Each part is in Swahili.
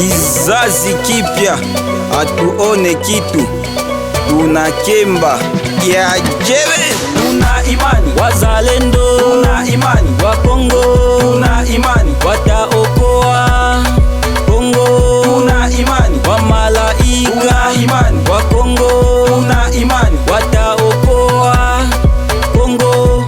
Kizazi kipya hatuone kitu, tunakemba ya jebe. Tuna imani wazalendo, tuna imani wa Kongo, tuna imani wataokoa Kongo, tuna imani wa malaika, tuna imani wa Kongo, tuna imani wataokoa Kongo.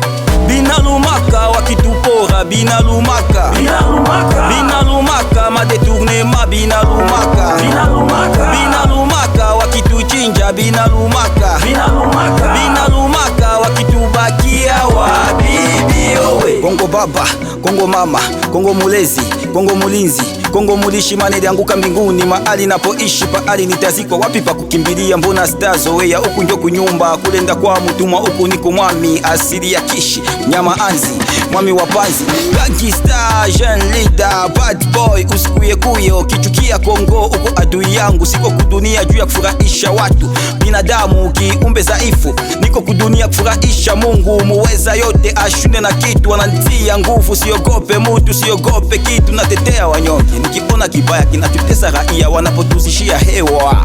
Binalumaka wakitupora, binalumaka binalumaka binalumaka madetournema, binalumaka binalumaka binalumaka wakituchinja, binalumaka binalumaka binalumaka wakitubakia wabibi owe. Kongo baba, Kongo mama, Kongo mulezi, Kongo mulinzi, Kongo mulishi maneli anguka mbinguni, mahali napoishi paali nitazikwa, wapi pa kukimbilia? Mbona stazoea huku njo kunyumba, kulenda kwa mutumwa huku niko mwami, asili ya Kishi nyama anzi, mwami wa panzi, gangsta, jeune leader, bad boy, usikuye kuyo kichukia Kongo huko adui yangu, siko kudunia juu ya kufurahisha watu, binadamu kiumbe dhaifu, niko kudunia kufurahisha Mungu muweza yote, ashune na kitu ananitia nguvu, siogope mutu, siogope kitu, natetea wanyonge, nikiona kibaya kinatutesa raia wanapotuzishia hewa,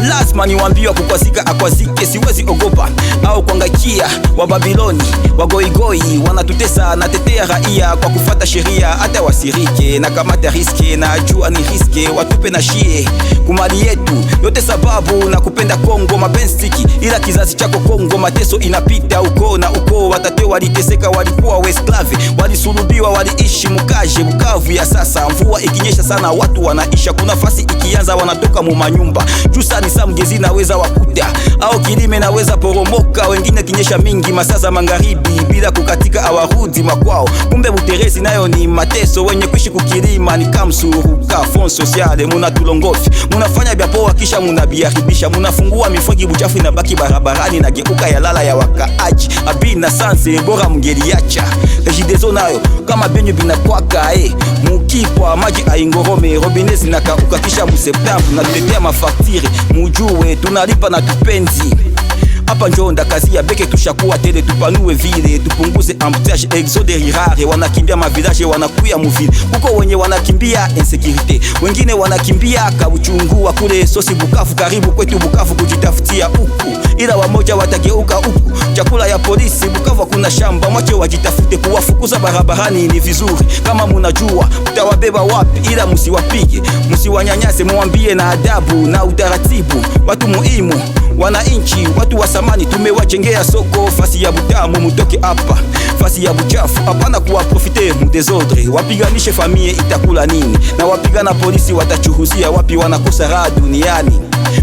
lazima niwaambie kukwazika akwazike, siwezi ogopa au kuangaikia wa Babiloni, wagoigoi wanatutesa, natetea raia kwa kufata sheria, hata wasirike na kamata riske, na jua ni riske, watupe na shie kumali yetu yote, sababu na kupenda Kongo mabensiki, ila kizazi chako Kongo mateso inapita uko na uko, watate waliteseka, walikuwa wesklave, walisulubiwa, waliishi mukaje Bukavu ya sasa, mvua ikinyesha sana watu wanaisha, kuna fasi ikianza wanatoka mu manyumba, jusa ni samgezi naweza wakuta au kilime naweza poromoka, wengine kinyesha mingi masaza magharibi bila kukatika awarudi makwao, kumbe Buterezi nayo ni mateso, wenye kuishi kukilima ni kamsuruka fond sociale, muna tulongofi, munafanya vya poa kisha munabiaribisha, munafungua mifogi buchafu inabaki barabarani na geuka ya lala ya wakaaji, abina sanse bora mngeliacha, rejidezo nayo kama benyo binakwaka mukipwa maji aingorome, robinezi na kauka kisha mu Septembre na tutetea mafaktiri, mujue tunalipa na tupenzi hapa njo ndakazi ya beke, tushakuwa tele, tupanue vile, tupunguze embouteillage, exode rirare, wanakimbia mavilaje wanakuya muvile, kuko wenye wanakimbia insécurité, wengine wanakimbia kauchungua kule sosi Bukavu, karibu kwetu Bukavu kujitafutia huku, ila wamoja watageuka huku, chakula ya polisi Bukavu kuna shamba, mwache wajitafute, kuwafukuza barabarani ni vizuri, kama munajua utawabeba wapi, ila musiwapige, musiwanyanyase, muambie na adabu na utaratibu, watu muhimu wananchi, watu wa samani, tumewajengea soko, fasi ya butamu, mutoke hapa, fasi ya buchafu, hapana kuwaprofite mu desordre, wapiganishe famille itakula nini, na wapigana polisi watachuhuzia wapi, wanakosa raha duniani.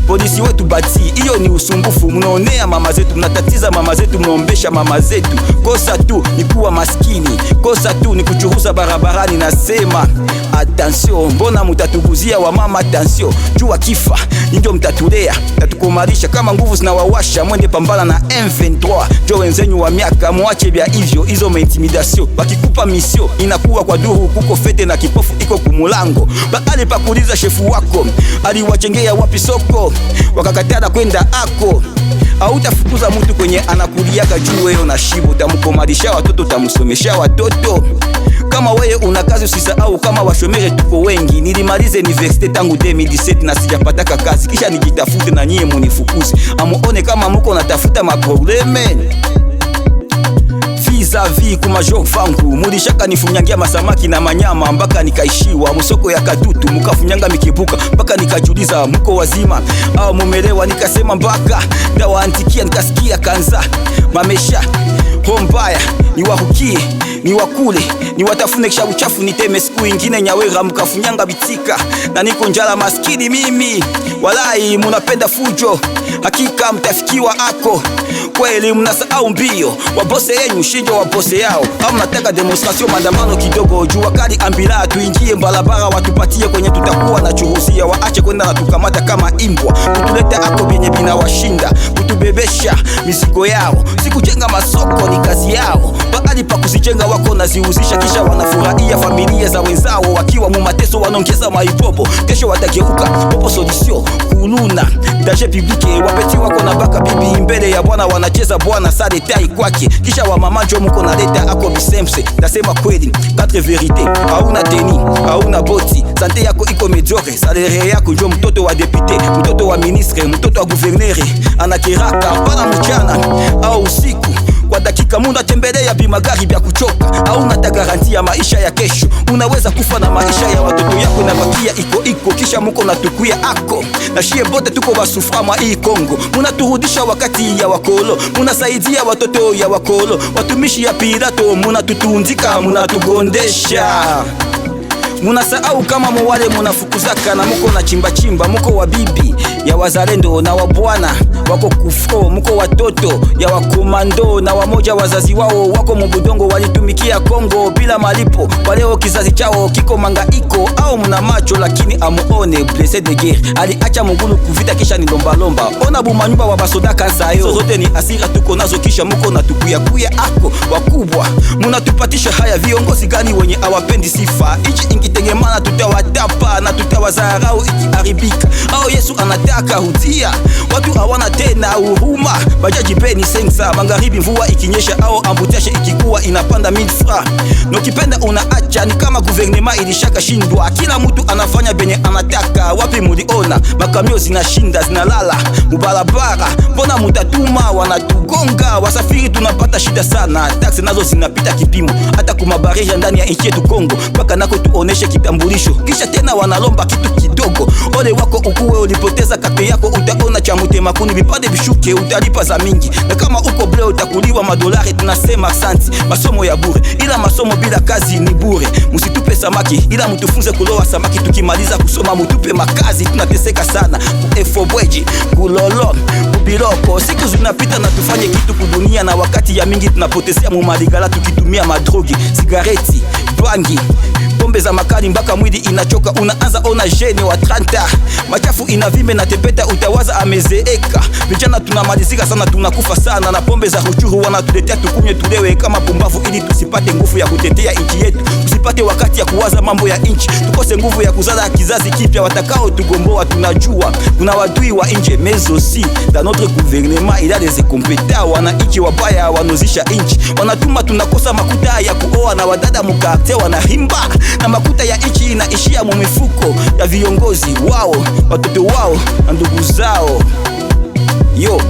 Polisi wetu bati, iyo ni usumbufu, mnaonea mama zetu, mnatatiza mama zetu, mnaombesha mama zetu, kosa tu ni kuwa maskini, kosa tu ni kuchuruza barabarani, nasema attention, mbona mutatuguzia wa mama, attention, jua kifa ndio mtatulea, tatukumarisha kama nguvu zinawawasha, mwende pambana na M23, jo wenzenyu wa miaka, muache bya hivyo, hizo intimidation, wakikupa misio inakuwa kwa duru, kuko fete na kipofu iko kumulango, bakali pakuliza shefu wako aliwachengea wapi soko, wakakatana kwenda ako, hautafukuza mtu kwenye anakuliaka juu wewe na shibo, tamukomarisha watoto, tamusomesha watoto, kama wewe una kazi usisahau, kama washomere tuko wengi, nilimalize universite tangu 2017 na sijapataka kazi, kisha nijitafute na nyie munifukuzi, amuone kama muko natafuta maprobleme vis-a-vis kuma jour vangu, mulishaka nifunyangia masamaki na manyama mpaka nikaishiwa musoko ya Katutu, mukafunyanga mikibuka mpaka nikajuliza muko wazima au mumelewa, nikasema mpaka ndawaantikia, nikasikia kanza mamesha hombaya, niwahukie niwakule niwatafune kisha uchafu niteme, siku ingine nyawera mkafunyanga bitika, na niko njala maskini mimi, walai munapenda fujo, hakika mtafikiwa ako, kweli mnasahau mbio, wabose yenyu shinjo wabose yao, au mnataka demonstration maandamano kidogo, jua kali ambila tuingie mbalabara, watupatie kwenye tutakuwa na churusia, waache kwenda na tukamata kama imbwa, kutuleta ako benye binawashinda, kutubebesha mizigo yao, sikujenga masoko ni kazi yao, baali pa kuzijenga wako naziuzisha, kisha wanafurahia familia za wenzao, wakiwa mu mateso wanaongeza maipopo, kesho watageuka popo solution kuluna danger publique, wapeti wako na baka bibi mbele ya bwana, wanacheza bwana sale tai kwake, kisha wa mama jo mko na leta ako bisemse, nasema kweli 4 verite, hauna teni hauna boti, sante yako iko Diore, salere yako njo mtoto wa depute, mtoto wa ministre, mtoto wa guvernere. Anakiraka pana mchana au usiku, kwa dakika muna tembelea bimagari bya kuchoka. Au nata garanti ya maisha ya kesho, unaweza kufa na maisha ya watoto yako na bakia iko kisha muko natukuya ako. Na shie bote tuko basufra mwa hii Kongo, muna turudisha wakati ya wakolo, muna saidia watoto ya wakolo, watumishi ya pirato muna tutunzika, muna tugondesha. Muna sahau kama mwale munafukuzaka na muko na chimba, muko wa bibi ya wazalendo na wabwana wako kufo, muko watoto ya wakomando na wamoja wazazi wao wako mubudongo, walitumikia Kongo bila malipo. Waleo kizazi chao kiko mangaiko, au muna macho lakini amuone blessé de guerre. Aliacha mugulu kuvita kisha ni lomba. Ona bumanyumba wa basoda kansa yo, zote ni asira tuko nazo kisha muko na tukuya ako. Wakubwa muna tupatisha haya, viongozi gani wenye awapendi sifa? Ichi ingitengemana tutawatapa na tutawazarau ikiharibika. Au Yesu anataka hutia watu hawana tena huruma. Bajaji peni sensa magharibi, mvua ikinyesha au ambutashe ikikuwa inapanda 1000 francs. Nokipenda unaacha, ni kama guvernema ilishaka shindwa. Kila mtu anafanya benye anataka. Wapi muliona makamio zinashinda zinalala mubarabara? Mbona mutatuma wanatugonga? Wasafiri tunapata shida sana, taksi nazo zinapita kipimo, hata kumabareja ndani ya nchi yetu Kongo, mpaka nako tuoneshe kitambulisho, kisha tena wanalomba kitu kidogo. Ole wako ukuwe ulipoteza kate yako, utaona cha mutema kuni vipande vishuke, utalipa za mingi. Na kama uko ble utakuliwa madolari, tunasema asante. Masomo ya bure, ila masomo bila kazi ni bure. Musitupe samaki, ila mutufunze kuloa samaki. Tukimaliza kusoma mutupe makazi, tunateseka sana. Efobweji, kulolo, kubiloko, siku zinapita na tufanye kitu kudunia. Na wakati ya mingi tunapotezea mumaligala tukitumia madrogi, sigareti, bangi, pombe za makali mpaka mwili inachoka. Unaanza ona jene wa 30 machafu inavime na tepeta, utawaza amezeeka. Vijana tunamalizika sana, tunakufa sana na pombe za ruchuru wanatuletea tukunywe tulewe kama pumbavu, ili tusipate nguvu ya kutetea nchi yetu, tusipate wakati ya kuwaza mambo ya nchi, tukose nguvu ya kuzala kizazi kipya watakao tugomboa. Tunajua kuna wadui wa nje mezosi da notre gouvernement, ila des incompetents, wananchi wabaya wanozisha nchi, wanatuma tunakosa makuta ya kuoa na wadada mukarte wanahimba, na makuta ya nchi inaishia mu mifuko ya viongozi wao, watoto wao na ndugu zao. Yo,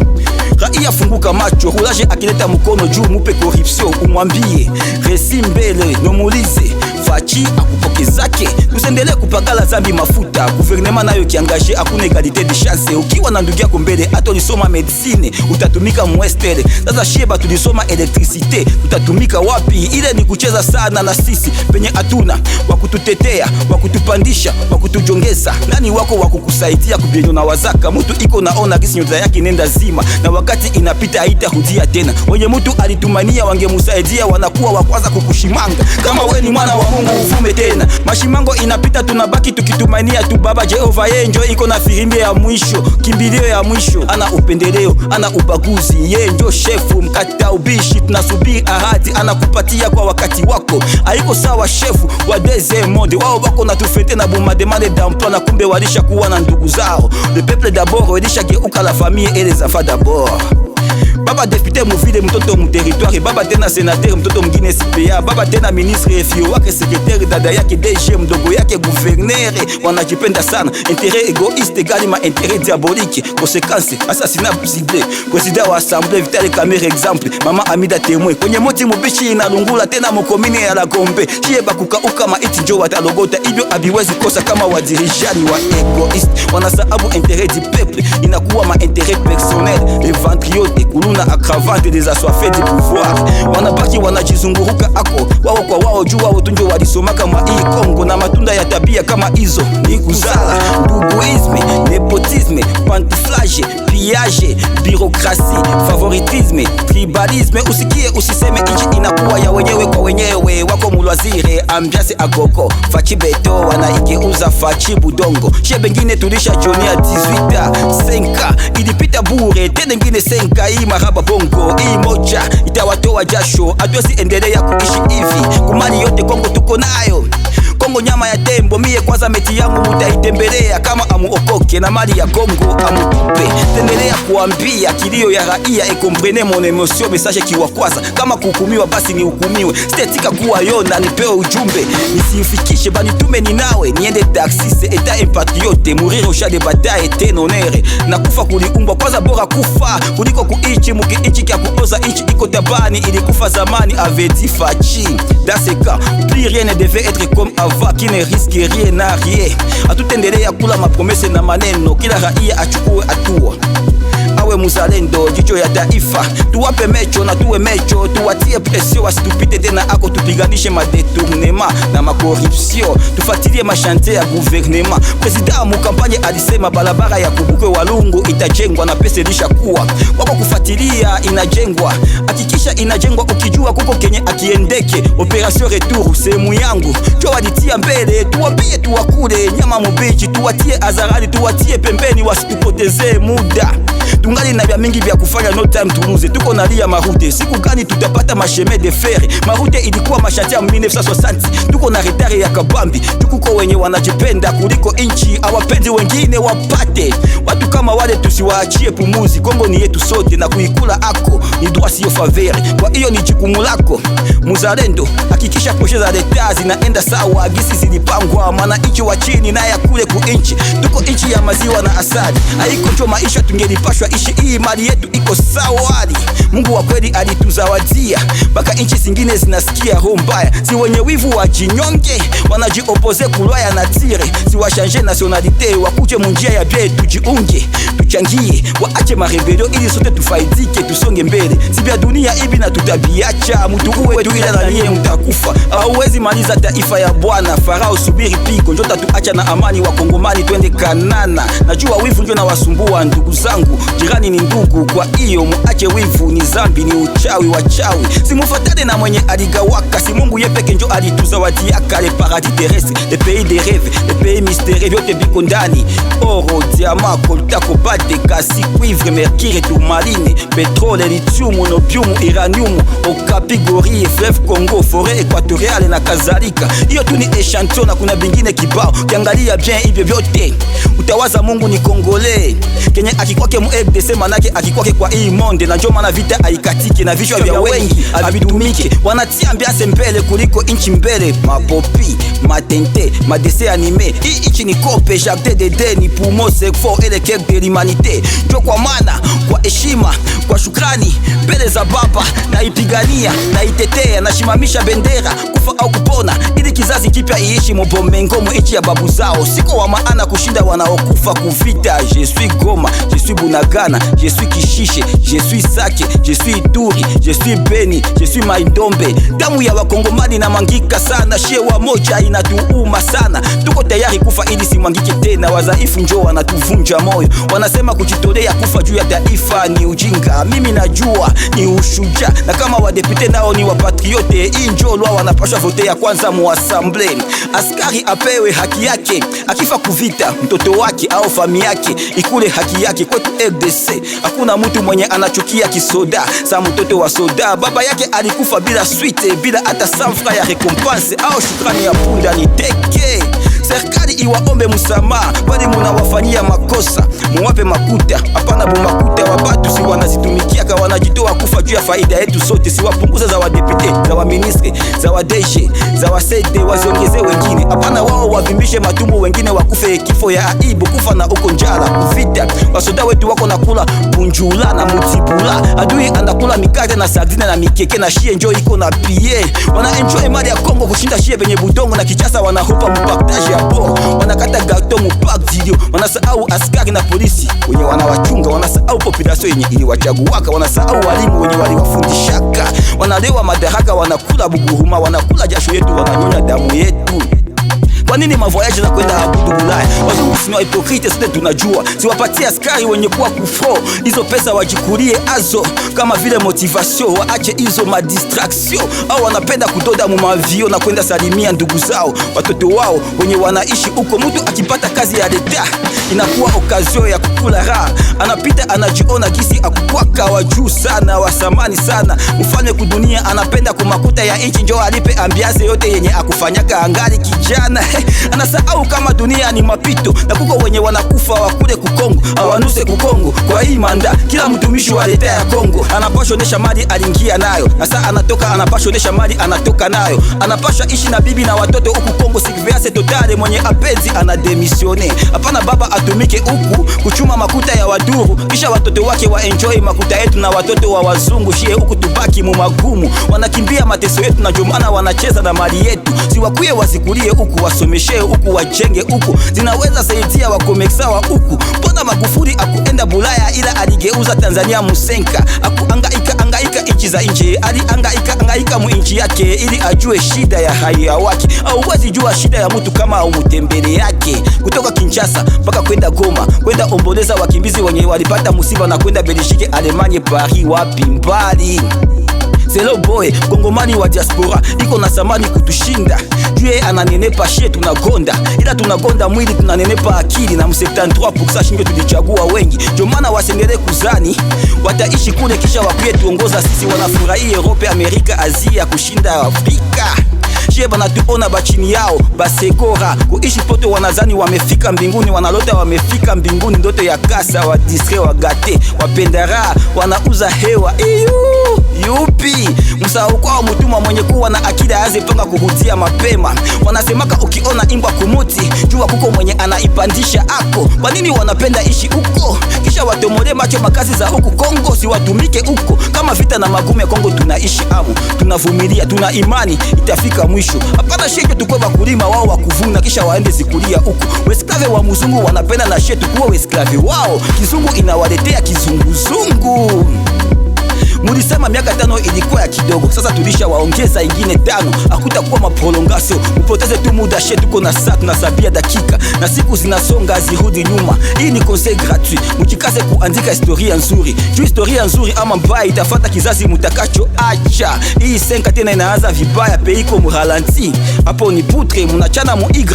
raia funguka macho, hulaje akileta mkono juu mupe corruption, umwambie resi mbele, nomulize fachi akupoke zake. Tusendele kupakala zambi mafuta, gouvernement nayo kiangaje, hakuna egalite de chance. Ukiwa na ndugu yako mbele, hata ulisoma medicine utatumika mwestele. Sasa sheba tulisoma electricité, tutatumika wapi? Ile ni kucheza sana na sisi penye atuna wakututetea, wakutupandisha, wakutujongeza. Nani wako wakukusaidia kubienyo na wazaka? Mtu iko naona kisi nyota yake nenda zima, na wakati inapita haitarudia tena. Wenye mtu alitumania wangemusaidia, wanakuwa wakwaza kukushimanga. Kama we ni mwana wa Mungu uvume tena. Mashimango inapita, tunabaki tukitumania tu Baba Jehova. Yeye njo iko na firimbi ya mwisho, kimbilio ya mwisho. Ana upendeleo, ana ubaguzi, yeye njo shefu mkata ubishi. Tunasubiri ahadi anakupatia kwa wakati wako. Haiko sawa shefu wa deuxième monde, wao wako na tufete na bumademande d'emploi, na kumbe walisha kuwa na ndugu zao. Le peuple d'abord, walisha geuka la famille et les enfants d'abord. Baba député muvile mtoto muterritoire, baba tena sénateur mtoto mgine SPA, baba tena ministre fio wake secrétaire, dada yake DG, mdogo yake gouverneur. Wanajipenda sana, intérêt égoïste égale ma intérêt diabolique. Conséquence, assassinat ciblé, président wa assemblée Vital Kamerhe exemple, mama Amida témoin. Kwenye moti mubishi inalungula tena mukomine ya la Gombe, chie bakuka uka maiti njo watalogota. Ibyo abiwezi kosa kama wadirijani wa égoïste, wanasahabu intérêt du peuple, inakuwa ma intérêt personnel. Les ventriotes kuluna akravante des assoiffés du pouvoir, wanabaki wanajizunguruka ako wao kwa wao, juu wao tunjo walisomaka mwa hii Kongo. Na matunda ya tabia kama hizo ni kuzala, duboisme, nepotisme, pantouflage, pillage, bureaucratie, favoritisme, tribalisme. Usikie usiseme, inchi inakuwa ya wenyewe kwa wenyewe. Wako mulwazire ambiance agoko fachi beto, wanaigeuza fachi budongo. Shie bengine tulisha jonia 18 5 ilipita bure, tena ngine 5 hii maraba bongo. Hii moja itawatoa jasho, hatuwezi endelea kuishi hivi. Kumali yote Kongo tuko nayo, Kongo nyama ya tembo, mie kwanza meti yangu mutaitembelea. Kama amuokoke na mali ya Kongo amutupe. Tendelea kuambia kilio ya raia, ekomprene mon emotion, message kiwakwaza. Kama kuhukumiwa basi ni hukumiwe, stetika kuwa yona nipewe ujumbe. Nisiufikishe banitume ni nawe, niende taxiste eta empatriote. Mourir au champ de bataille ten honneur. Na kufa kuliumbwa kwanza bora kufa kuliko kuichi mukiichi kya kuoza inchi iko tabani ilikufa zamani avait dit Fachi. Dans ce cas, plus rien ne devait être comme avant, qui ne risque rien na rien. Atutendelea kula mapromese na maneno, kila raia achukue hatua. Awe muzalendo, jicho ya taifa. Tuwape mecho na tuwe mecho, tuwatie presio wasitupite tena ako, tupiganishe madetournema na makorupsio. Tufatilie mashante ya gouvernement. President mukampanye alisema balabara ya Kubukwe Walungu itajengwa na pesa ilishakuwa. Wako kufatilia inajengwa. Hakikisha inajengwa ukijua kuko kenye akiendeke. Operation retour sehemu yangu. Cho walitia mbele, tuwambie tuwakule nyama mubichi, tuwatie azarani, tuwatie pembeni wasitupotezee muda. Tungali na vya mingi vya kufanya, no time to lose. Tuko nalia marute, siku gani tutapata masheme de fer? Marute ilikuwa mashati ya 1960. Tuko na retare ya kabambi. Tuko wenye wanajipenda kuliko inchi, awapendi wengine wapate. Watu kama wale tusiwaachie pumuzi. Kongo ni yetu sote na kuikula ako ni droit sio faveur. Kwa hiyo ni jukumu lako muzalendo, hakikisha projet za leta zinaenda sawa gisi zilipangwa. Maana inchi wa chini na ya kule ku inchi. Tuko inchi ya maziwa na asali. Haiko njo maisha tungelipashwa ishi, hii mali yetu iko sawali. Mungu wa kweli alituzawadia, baka inchi zingine zinasikia roho mbaya. Si wenye wivu wa jinyonge, wanajiopose kulwaya na tire. Si washanje nationalite, wakuje munjia ya bie tujiunge. Tuchangie, waache marebelio ili sote tufaidike, tusonge mbele. Si bia dunia ibi na tutabiacha, mutu uwe tu ila na niye mtakufa. Hauwezi maliza taifa ya Bwana, Farao subiri piko. Njota tuacha na amani wa Kongomani twende Kanana. Najua wivu njo na wasumbua ndugu zangu, jirani ni ndugu, kwa hiyo muache wivu, ni zambi, ni uchawi wachawi. Simufatane na mwenye aligawaka, si Mungu yepeke njo alituzawadiaka. Le paradis terrestre, le pays des rêves, le pays mystérieux, vyote biko ndani. Oro, diamant, colta, cobalt, kasi, cuivre, mercure, tourmaline, pétrole, lithium, opium, uranium, okapi, gorille, fleuve Congo, forêt équatoriale na kadhalika. Hiyo tu ni echantillon na kuna bingine kibao. Kiangalia bien hivyo vyote utawaza Mungu ni Kongole. Kenye akikwake mu FDC manake akikwake kwa hii monde. Na njoo maana vita haikatike na vichwa vya wengi havitumike. Wanatia ambiance mbele kuliko inchi mbele. Mapopi, matente, madese anime. Hii inchi ni kope, jardin de deni, poumon, sekfo, ele kek de l'humanité. Njoo kwa maana, kwa heshima, kwa shukrani mbele za baba, na ipigania, na itetea, na shimamisha bendera, kufa au kupona, ili kizazi kipya iishi mbomengo mu inchi ya babu zao. Siko wa maana kushinda wanaokufa kuvita. Je suis Goma, je suis Bunagana, je suis Kishishe, je suis Sake, je suis Ituri, je suis Beni, je suis Maindombe. Damu ya Wakongomani na mangika sana, shewa moja inatuuma sana. Tuko tayari kufa ili simwangike tena, wazaifu njoo wanatuvunja moyo. Wanasema kujitolea kufa juu ya taifa ni ujinga. Mimi najua ni ushujaa, na kama wadepute nao ni wapatriote. Hii njoo lwa wanapasha vote ya kwanza muassemble. Askari apewe haki yake, akifa kuvita mtoto wake au fami yake ikule haki yake. Kwetu FDC hakuna mtu mwenye anachukia kisoda. Sa mtoto wa soda baba yake alikufa bila suite, bila hata sanfra ya recompense au shukrani ya punda ni teke. Serikali iwaombe msamaha, kwani munawafanyia makosa. Muwape makuta, hapana bumakuta wa batu si wanazitumikia ka wanajitoa kufa juu ya faida yetu sote. Si wapunguza za wadepute, za wa ministre, za wa DG, za wa CD waziongeze wengine. Hapana wao wavimbishe matumbo wengine wakufe kifo ya aibu, kufa na uko njala kuvita. Wasoda wetu wako nakula bunjula na mutibula. Adui anakula mikate na sardine na mikeke, na shie enjoy iko na pie. Wana enjoy mali ya Kongo kushinda shie benye budongo na kichasa. Wanahupa mpaktaji ya bo, wanakata gato mupak video. Wanasahau askari na polisi wenye wanawachunga. Wanasahau population yenye iliwachaguaka. Wanasahau walimu wenye waliwafundishaka. Wanalewa madaraka, wanakula buguhuma, wanakula jasho yetu, wananyonya damu yetu. Kwa nini mavoyaji na kwenda abudu Ulaya? Wazungu boss ni wa hipokrite, sote tunajua. Siwapatie askari wenye kuwa kufro, hizo pesa wajikulie azo kama vile motivation, waache hizo madistraction. Au wanapenda kudoda mu mavio na kwenda salimia ndugu zao, watoto wao wenye wanaishi huko. Mtu akipata kazi ya leta inakuwa okazio ya kukula raha, anapita anajiona gisi akukwaka wa juu sana, wa samani sana. Mfalme kudunia anapenda kumakuta ya inchi, njoo alipe ambiaze yote yenye akufanyaka angali kijana. Anasahau kama dunia ni mapito, na kuko wenye wanakufa wakule kukongo, awanuse kukongo. Kwa hii manda kila mtumishi wa leta ya Kongo anapashonesha mali alingia nayo, na saa anatoka anapashonesha mali anatoka nayo. Anapasha ishi na bibi na watoto huku Kongo, sikviase totale. Mwenye apenzi anademisione, hapana baba atumike huku kuchuma makuta ya waduru, kisha watoto wake wa enjoy makuta yetu na watoto wa wazungu. Shie huku tubaki mu magumu, wanakimbia mateso yetu na jomana wanacheza na mali yetu. Siwakuye wazikulie huku, wasomeshe huku, wajenge huku, zinaweza saidia wakomeksawa huku. Mbona Magufuli akuenda Bulaya ila aligeuza Tanzania musenka, akuangaika inchi za nje, aliangaika mu inchi yake ili ajue shida ya raia wake. Au wezi jua shida ya mtu kama au mutembele yake. Kutoka Kinshasa mpaka kwenda Goma, kwenda omboleza wakimbizi wenye walipata musiba, na kwenda Belgique, Alemanye, Paris, wapi mbali. Selo boy Kongomani wa diaspora iko na samani kutushinda. Jue ananenepa shie tunagonda, ila tunagonda mwili tunanenepa akili, na 73% shinge tulichagua wengi. Jomana wasendele kuzani wataishi kule kisha wakuye tuongoza sisi. Wanafurahi Europe, Amerika, Asia kushinda Afrika. Shie banatuona bachini yao basekora kuishi poto, wanazani wamefika mbinguni, wanalota wamefika mbinguni. Ndoto ya kasa wa distre wa gate wapendara wanauza hewa yupi. Msahau kwao mutuma mwenye kuwa na akili aanze panga kuhutia mapema. Wanasemaka ukiona imbwa kumuti jua kuko mwenye anaipandisha ako. Kwa nini wanapenda ishi huko kisha watomole macho makazi za huku Kongo? Si watumike huko kama vita na magumu ya Kongo. Tunaishi amu, tunavumilia, tuna imani itafika mwisho. Hapana shetu tukwe bakulima wao wakuvuna kisha waende zikulia huko. Wesklave wa muzungu wanapenda na shetu kuwa wesklave wao. Kizungu inawaletea kizunguzungu. Mulisema miaka 5 ilikuwa ya kidogo, sasa tulisha waongeza ingine 5. Hakutakuwa maprolongasio, upoteze tu muda shetu. Tuko na saa tunasabia dakika na siku zinasonga zirudi nyuma. Hii ni conseil gratuit, mujikaze kuandika historia nzuri. Juu historia nzuri ama mbaya itafata kizazi mutakacho acha. Hii senka tena inaanza vibaya, peiko muhalanti. Hapo ni putre munachana mu Y,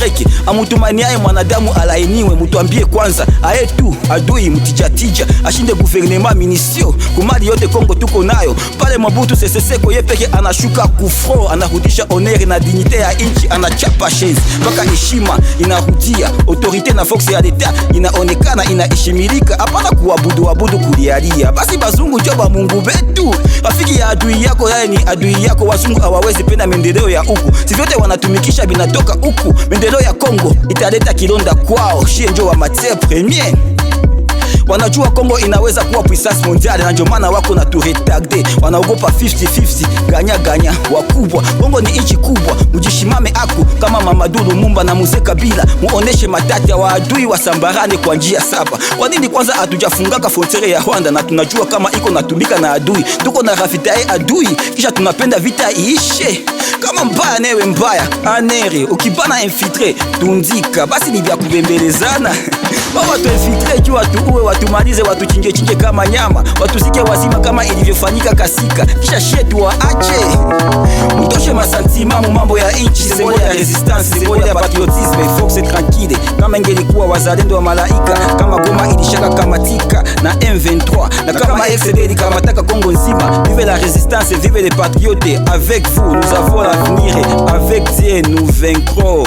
amutumaniaye mwanadamu alainiwe. Mutuambie kwanza ae tu adui mtijatija ashinde gouvernement minisio kumali yote Kongo tuko nayo. Pale Mobutu Sese Seko yepeke anashuka kufro, anarudisha honere na dignite ya inchi, anachapa chaise mpaka heshima inarudia. Autorite na force ya leta inaonekana inaishimilika, hapana kuabudu kulialia. Basi bazungu joba Mungu betu, rafiki ya adui yako yae ni adui yako. Wazungu hawawezi penda mendeleo ya huku, si vyote wanatumikisha binatoka huku. Mendeleo ya Kongo italeta kilonda kwao. Shie njo wa matiere premier, wanajua Kongo inaweza kuwa puissance mondiale, na njomana wako na turetarde. Wanaogopa 50-50 ganya wakubwa. Kongo ni inchi kubwa, mujishimame ako kama Mamadou Lumumba na Mzee Kabila. Muoneshe matati ya waadui wasambarane kwa njia 7. Kwa nini kwanza hatujafungaka frontiere ya Rwanda na tunajua kama iko natumika na adui? Tuko na rafitae adui kisha tunapenda vita iishe. Kama mbaya newe mbaya anere, ukibana infiltre tundika, basi ni vya kubembelezana. Watu infiltre juu watuue, watumalize, watuchinje kama nyama, watuzike wazima kama ilivyofanyika Kasika, kisha shetu waache. Mtoshe masantima mu mambo ya inchi, symbole ya resistance, symbole ya patriotisme, force tranquille. Kama ingelikuwa wazalendo wa malaika, kama Goma ilishaka kamatika na M23, na kama XD ilikamataka Kongo nzima. Vive la résistance, vive les patriotes, avec vous nous avons l'avenir, avec Dieu nous vaincrons.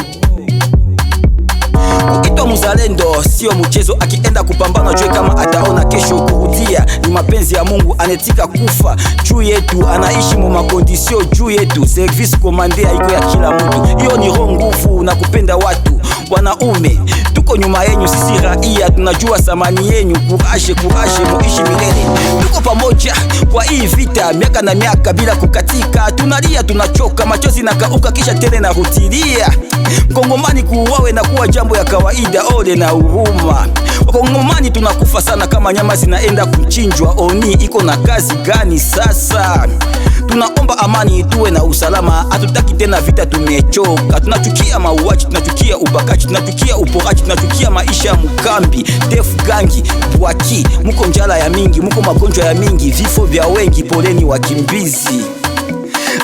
Ukitwa muzalendo sio mchezo, akienda kupambana jue kama ataona kesho kurudia. Ni mapenzi ya Mungu anetika kufa juu yetu, anaishi mu makondisio juu yetu. Service commande haiko ya kila mtu, hiyo ni roho nguvu na kupenda watu. Wanaume tuko nyuma yenyu, sisi raia tunajua samani yenyu. Courage muishi milele, tuko pamoja kwa hii vita miaka na miaka bila kukatika. Tunalia tunachoka, machozi na kauka kisha tele na rutilia. Mkongomani kuuawe na kuwa jambo ya kawaida, ole na huruma. Wakongomani tunakufa sana kama nyama zinaenda kuchinjwa. Oni iko na kazi gani sasa? Tunaomba amani tuwe na usalama, hatutaki tena vita, tumechoka. Tunachukia mauaji, tunachukia ubakaji, tunachukia uporaji, tunachukia maisha ya mkambi, defu gangi, bwaki. Muko njala ya mingi, muko magonjwa ya mingi, vifo vya wengi, poleni wakimbizi.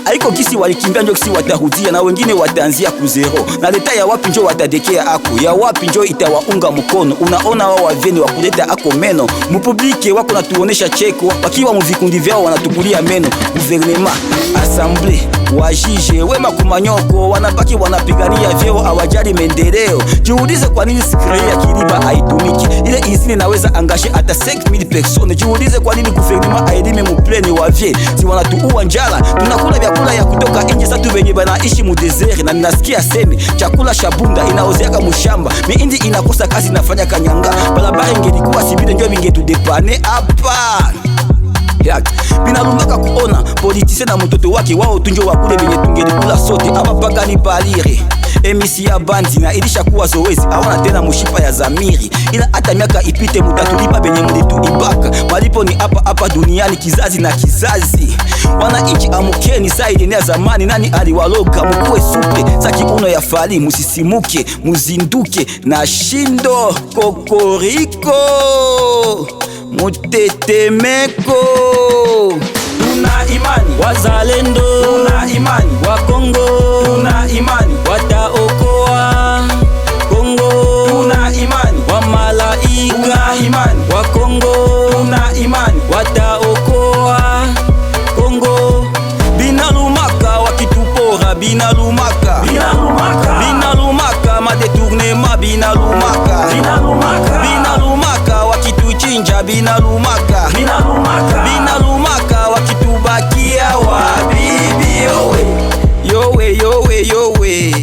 Haiko kisi walikimbia njo kisi watarudia, na wengine wataanzia kuzero. Na leta ya wapi njo watadekea ako, ya wapi njo itawaunga mkono. Unaona wao waveni wakuleta ako meno, mupublike wako natuonesha cheko, wakiwa muvikundi vyao wanatukulia meno. Gouvernement, assemblée, wajije wema kumanyoko, wanabaki wanapigania vyeo, awajali mendeleo. Jiulize kwa nini sikrai ya Kiriba haitumiki, ile izini naweza angashe ata 5000 personnes. Jiulize kwa nini gouvernement ailime mupleni wa vie, si wanatuua njala. Tunakula vyakula ya kutoka nje, satu wenye banaishi mu desert. Na ninasikia semi chakula shabunda inaozeaka mushamba, miindi inakosa kazi nafanya kanyanga. Balabara ingelikuwa sibide njo bingetudepane hapa. Binalumaka kuona politisien na mtoto wake wao tunjo wakule benye tungelikula sote. Ama paka ni balire emisi ya bandi na ilisha kuwa zoezi, awana tena mushipa ya zamiri. Ila hata miaka ipite mutatulipa benye mulituibaka, malipo ni hapa duniani kizazi na kizazi. Wananchi amukeni saa ilenea zamani, nani aliwaloga? Mkuwe supe za kiuno ya fali, musisimuke muzinduke na shindo kokoriko mutetemeko. Tuna imani wazalendo, tuna imani wa Kongo, tuna imani wataokoa Kongo, tuna imani wa malaika, tuna imani wa Kongo, tuna imani wataokoa Kongo. Binalumaka wakitupora, binalumaka binalumaka binalumaka madetournema, binalumaka binalumaka binalumaka wakituchinja, binalumaka binalumaka binalumaka wakitubakia wabibi. Yowe yowe yowe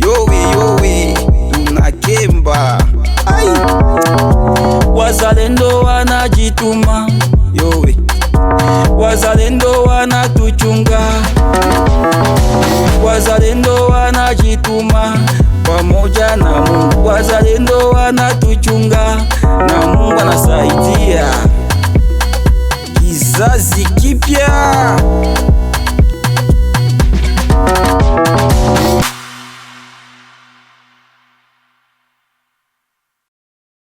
yowe yowe tunakemba. Ai, Wazalendo wanajituma, yowe wazalendo wanatuchunga, wazalendo wanajituma pamoja na Mungu. Wazalendo wanatuchunga na Mungu anasaidia. kizazi kipya.